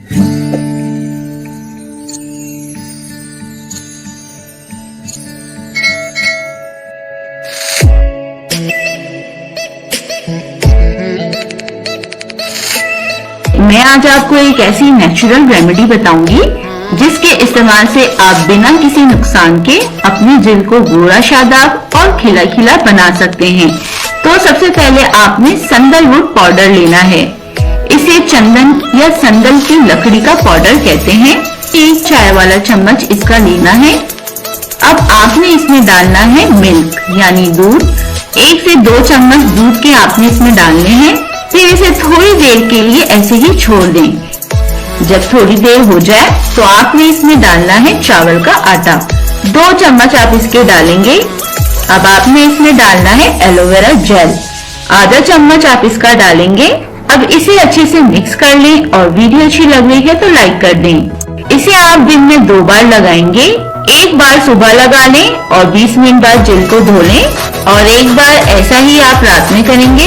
मैं आज आपको एक ऐसी नेचुरल रेमेडी बताऊंगी जिसके इस्तेमाल से आप बिना किसी नुकसान के अपनी जल्द को गोरा शादाब और खिला खिला बना सकते हैं। तो सबसे पहले आपने संदलवुड पाउडर लेना है। इसे चंदन या संदल की लकड़ी का पाउडर कहते हैं। 1 चाय वाला चम्मच इसका लेना है। अब आपने इसमें डालना है मिल्क यानी दूध। 1 से 2 चम्मच दूध के आपने इसमें डालने हैं। फिर इसे थोड़ी देर के लिए ऐसे ही छोड़ दें। जब थोड़ी देर हो जाए तो आपने इसमें डालना है चावल का आटा। 2 चम्मच आप इसके डालेंगे। अब आपने इसमें डालना है एलोवेरा जेल। आधा चम्मच आप इसका डालेंगे। अब इसे अच्छे से मिक्स कर लें और वीडियो अच्छी लग रही है तो लाइक कर दें। इसे आप दिन में 2 बार लगाएंगे। एक बार सुबह लगा लें और 20 मिनट बाद जल्द को धो लें और एक बार ऐसा ही आप रात में करेंगे